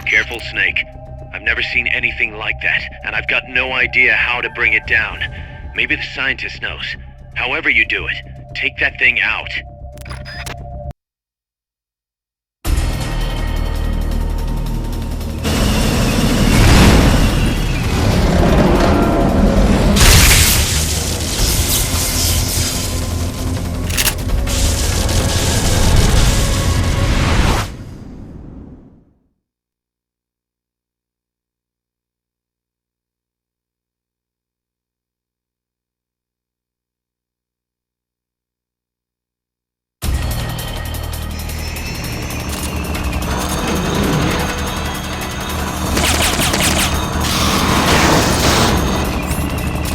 Careful, Snake. I've never seen anything like that, and I've got no idea how to bring it down. Maybe the scientist knows. However you do it, take that thing out.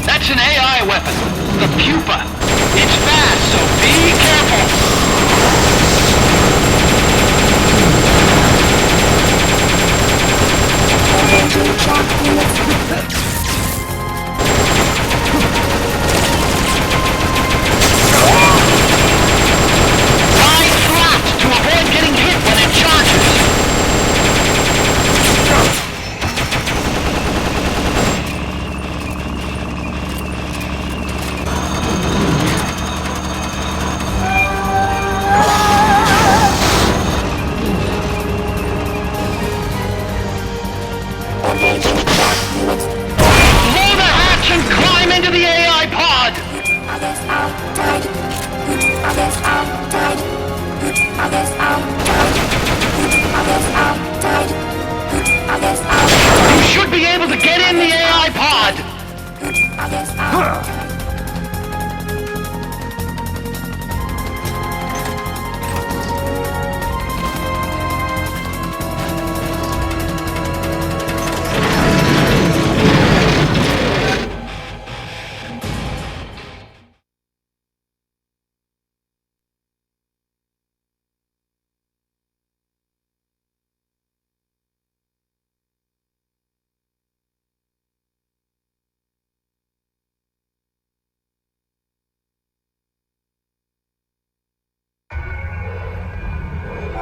That's an AI weapon. The pupa. It's fast, so be careful. Ride flat to avoid getting hit when it charges. Blow the hatch and climb into the AI pod! You should be able to get in the AI pod!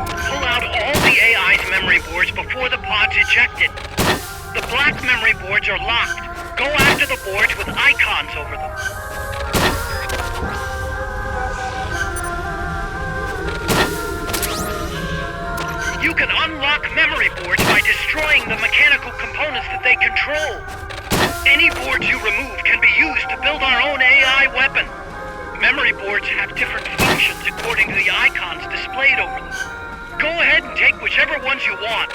Pull out all the AI's memory boards before the pod's ejected. The black memory boards are locked. Go after the boards with icons over them. You can unlock memory boards by destroying the mechanical components that they control. Any boards you remove can be used to build our own AI weapon. Memory boards have different functions according to the icons displayed over them. Go ahead and take whichever ones you want.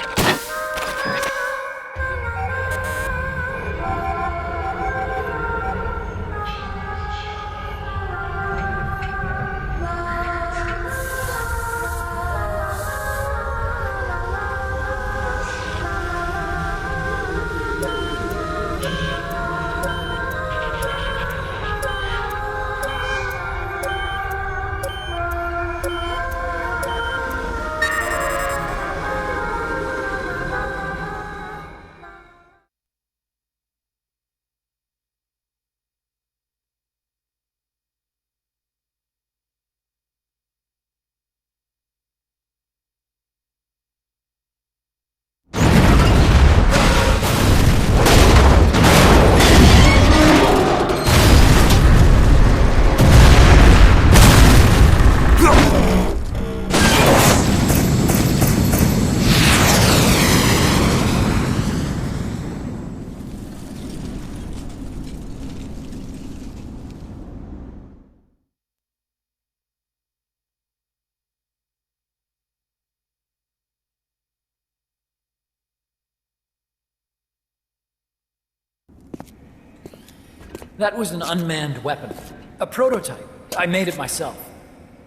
That was an unmanned weapon. A prototype. I made it myself.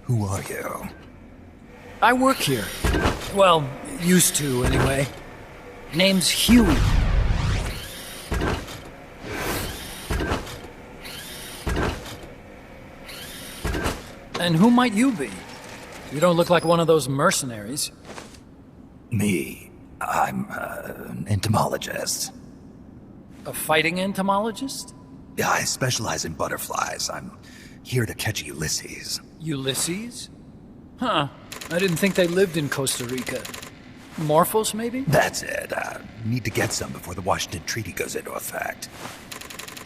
Who are you? I work here. Well, used to, anyway. Name's Huey. And who might you be? You don't look like one of those mercenaries. Me. I'm an entomologist. A fighting entomologist? Yeah, I specialize in butterflies. I'm here to catch Ulysses. Ulysses? Huh. I didn't think they lived in Costa Rica. Morphos, maybe? That's it. Need to get some before the Washington Treaty goes into effect.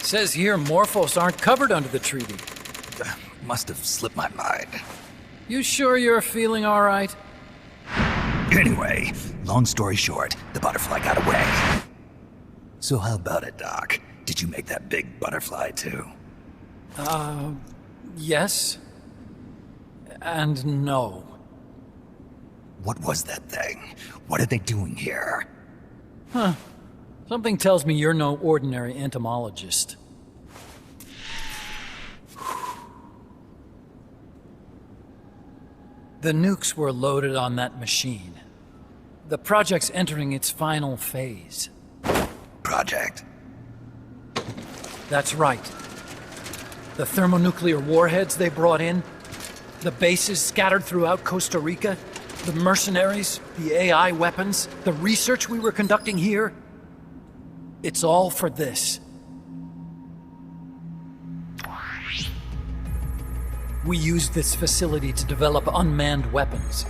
Says here Morphos aren't covered under the treaty. Must have slipped my mind. You sure you're feeling all right? Anyway, long story short, the butterfly got away. So how about it, Doc? Did you make that big butterfly too? Yes. And no. What was that thing? What are they doing here? Something tells me you're no ordinary entomologist. The nukes were loaded on that machine. The project's entering its final phase. Project? That's right. The thermonuclear warheads they brought in, the bases scattered throughout Costa Rica, the mercenaries, the AI weapons, the research we were conducting here. It's all for this. We used this facility to develop unmanned weapons.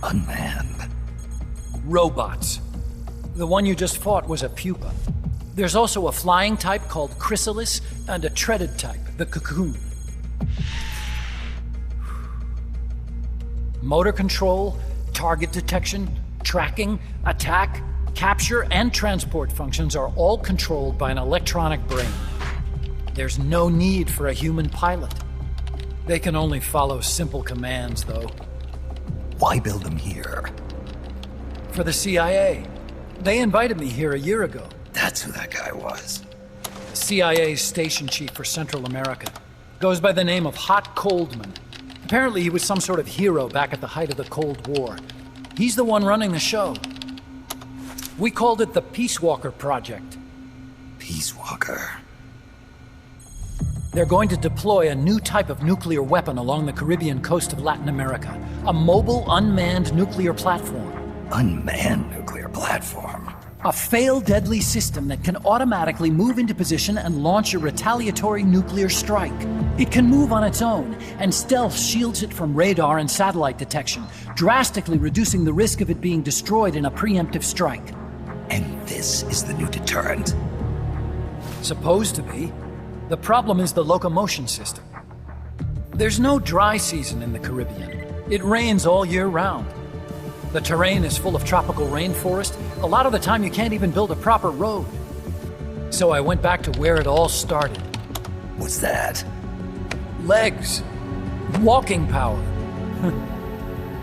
Unmanned? Robots. The one you just fought was a pupa. There's also a flying type called Chrysalis and a treaded type, the Cocoon. Motor control, target detection, tracking, attack, capture, and transport functions are all controlled by an electronic brain. There's no need for a human pilot. They can only follow simple commands, though. Why build them here? For the CIA. They invited me here a year ago. That's who that guy was. CIA's station chief for Central America. Goes by the name of Hot Coldman. Apparently he was some sort of hero back at the height of the Cold War. He's the one running the show. We called it the Peace Walker Project. Peace Walker. They're going to deploy a new type of nuclear weapon along the Caribbean coast of Latin America. A mobile, unmanned nuclear platform. Unmanned nuclear platform? A fail-deadly system that can automatically move into position and launch a retaliatory nuclear strike. It can move on its own, and stealth shields it from radar and satellite detection, drastically reducing the risk of it being destroyed in a preemptive strike. And this is the new deterrent? Supposed to be. The problem is the locomotion system. There's no dry season in the Caribbean. It rains all year round. The terrain is full of tropical rainforest. A lot of the time you can't even build a proper road. So I went back to where it all started. What's that? Legs. Walking power.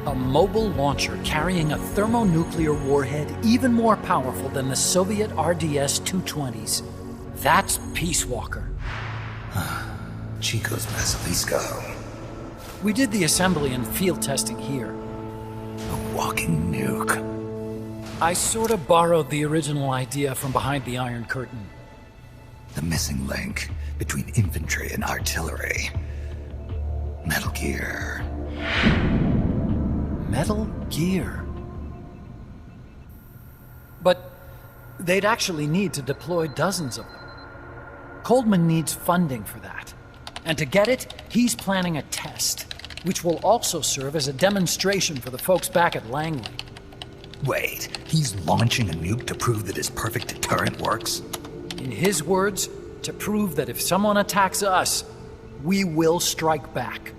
A mobile launcher carrying a thermonuclear warhead even more powerful than the Soviet RDS-220s. That's Peace Walker. Chico's Basilisco. We did the assembly and field testing here. A walking nuke. I sort of borrowed the original idea from behind the Iron Curtain. The missing link between infantry and artillery. Metal Gear. Metal Gear. But they'd actually need to deploy dozens of them. Coldman needs funding for that. And to get it, he's planning a test, which will also serve as a demonstration for the folks back at Langley. Wait, he's launching a nuke to prove that his perfect deterrent works? In his words, to prove that if someone attacks us, we will strike back.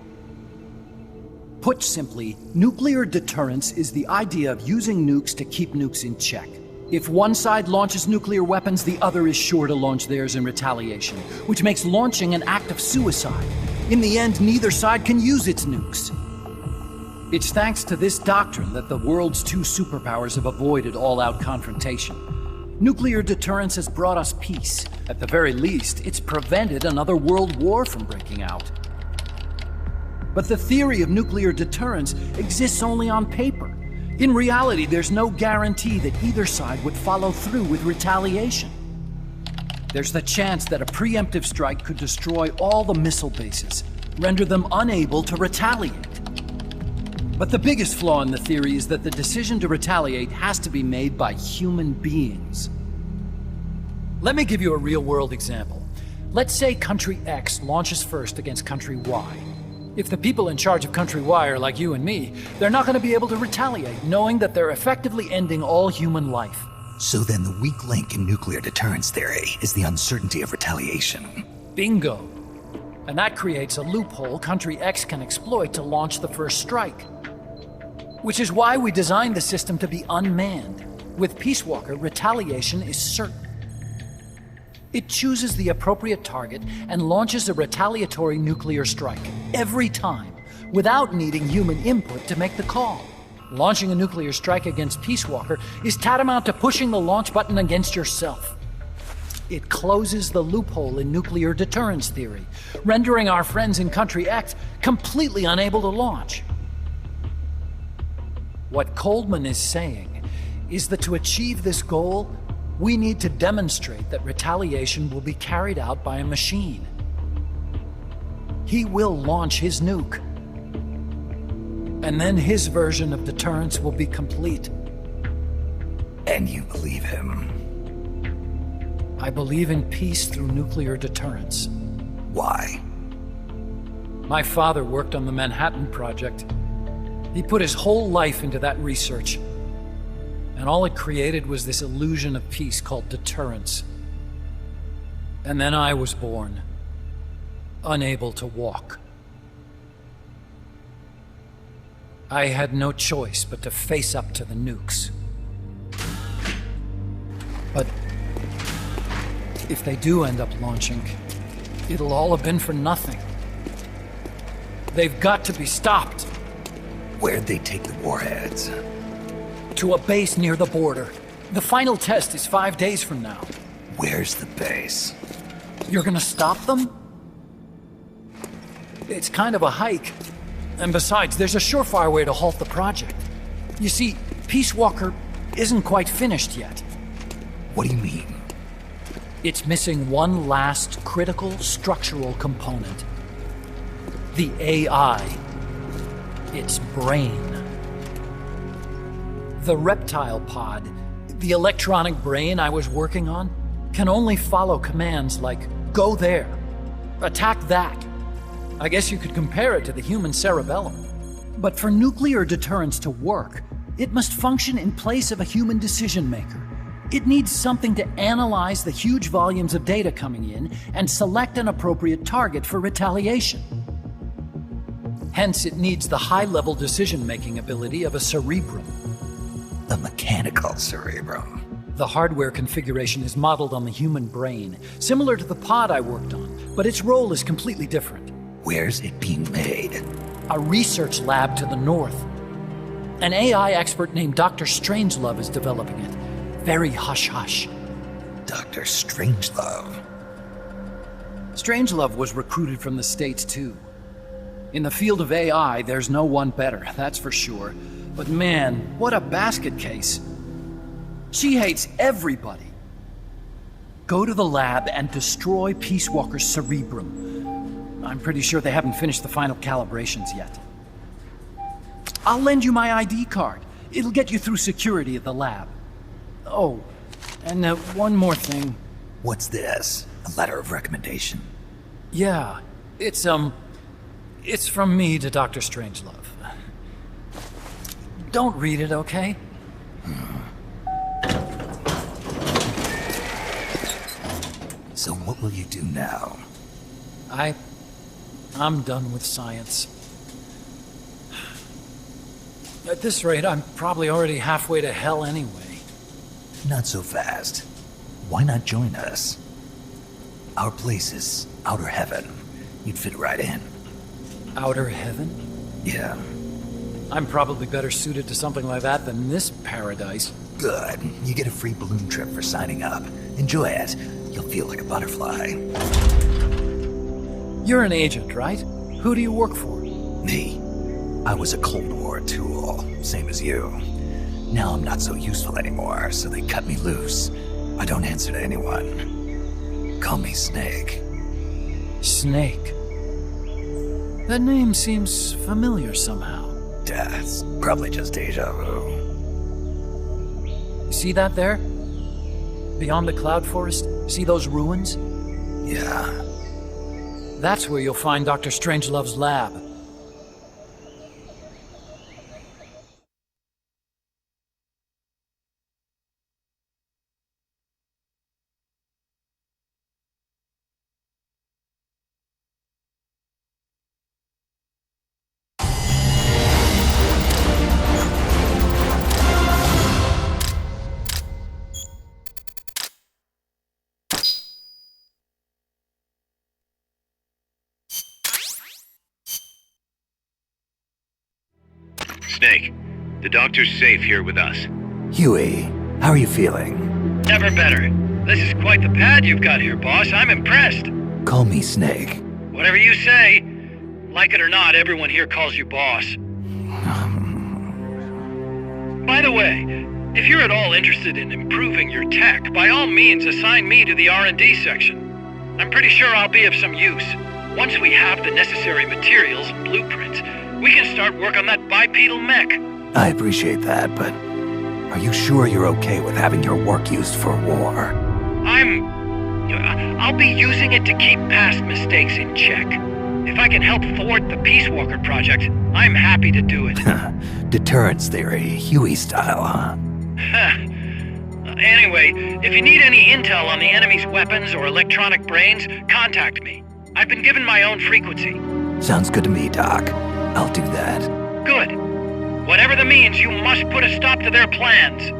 Put simply, nuclear deterrence is the idea of using nukes to keep nukes in check. If one side launches nuclear weapons, the other is sure to launch theirs in retaliation, which makes launching an act of suicide. In the end, neither side can use its nukes. It's thanks to this doctrine that the world's two superpowers have avoided all-out confrontation. Nuclear deterrence has brought us peace. At the very least, it's prevented another world war from breaking out. But the theory of nuclear deterrence exists only on paper. In reality, there's no guarantee that either side would follow through with retaliation. There's the chance that a preemptive strike could destroy all the missile bases, render them unable to retaliate. But the biggest flaw in the theory is that the decision to retaliate has to be made by human beings. Let me give you a real-world example. Let's say country X launches first against country Y. If the people in charge of Country Y are like you and me, they're not going to be able to retaliate, knowing that they're effectively ending all human life. So then the weak link in nuclear deterrence theory is the uncertainty of retaliation. Bingo. And that creates a loophole Country X can exploit to launch the first strike. Which is why we designed the system to be unmanned. With Peace Walker, retaliation is certain. It chooses the appropriate target and launches a retaliatory nuclear strike every time, without needing human input to make the call. Launching a nuclear strike against Peace Walker is tantamount to pushing the launch button against yourself. It closes the loophole in nuclear deterrence theory, rendering our friends in Country X completely unable to launch. What Coldman is saying is that to achieve this goal, we need to demonstrate that retaliation will be carried out by a machine. He will launch his nuke. And then his version of deterrence will be complete. And you believe him? I believe in peace through nuclear deterrence. Why? My father worked on the Manhattan Project. He put his whole life into that research. And all it created was this illusion of peace called deterrence. And then I was born, unable to walk. I had no choice but to face up to the nukes. But if they do end up launching, it'll all have been for nothing. They've got to be stopped. Where'd they take the warheads? To a base near the border. The final test is 5 days from now. Where's the base? You're gonna stop them? It's kind of a hike. And besides, there's a surefire way to halt the project. You see, Peace Walker isn't quite finished yet. What do you mean? It's missing one last critical structural component. The AI. Its brain. The reptile pod, the electronic brain I was working on, can only follow commands like, go there, attack that. I guess you could compare it to the human cerebellum. But for nuclear deterrence to work, it must function in place of a human decision maker. It needs something to analyze the huge volumes of data coming in and select an appropriate target for retaliation. Hence, it needs the high-level decision-making ability of a cerebrum. A mechanical cerebrum. The hardware configuration is modeled on the human brain, similar to the pod I worked on, but its role is completely different. Where's it being made? A research lab to the north. An AI expert named Dr. Strangelove is developing it. Very hush-hush. Dr. Strangelove. Strangelove was recruited from the States, too. In the field of AI, there's no one better, that's for sure. But man, what a basket case. She hates everybody. Go to the lab and destroy Peace Walker's cerebrum. I'm pretty sure they haven't finished the final calibrations yet. I'll lend you my ID card. It'll get you through security at the lab. Oh, and one more thing. What's this? A letter of recommendation? Yeah, it's from me to Dr. Strangelove. Don't read it, okay? So what will you do now? I'm done with science. At this rate, I'm probably already halfway to hell anyway. Not so fast. Why not join us? Our place is outer heaven. You'd fit right in. Outer heaven? Yeah. I'm probably better suited to something like that than this paradise. Good. You get a free balloon trip for signing up. Enjoy it. You'll feel like a butterfly. You're an agent, right? Who do you work for? Me. I was a Cold War tool, same as you. Now I'm not so useful anymore, so they cut me loose. I don't answer to anyone. Call me Snake. Snake. That name seems familiar somehow. That's probably just deja vu. You see that there? Beyond the cloud forest? See those ruins? Yeah. That's where you'll find Dr. Strangelove's lab. The doctor's safe here with us. Huey, how are you feeling? Never better. This is quite the pad you've got here, boss. I'm impressed. Call me Snake. Whatever you say. Like it or not, everyone here calls you boss. By the way, if you're at all interested in improving your tech, by all means assign me to the R&D section. I'm pretty sure I'll be of some use. Once we have the necessary materials and blueprints, we can start work on that bipedal mech. I appreciate that, but are you sure you're okay with having your work used for war? I'll be using it to keep past mistakes in check. If I can help thwart the Peace Walker project, I'm happy to do it. Deterrence theory, Huey style, huh? Anyway, if you need any intel on the enemy's weapons or electronic brains, contact me. I've been given my own frequency. Sounds good to me, Doc. I'll do that. Good. Whatever the means, you must put a stop to their plans.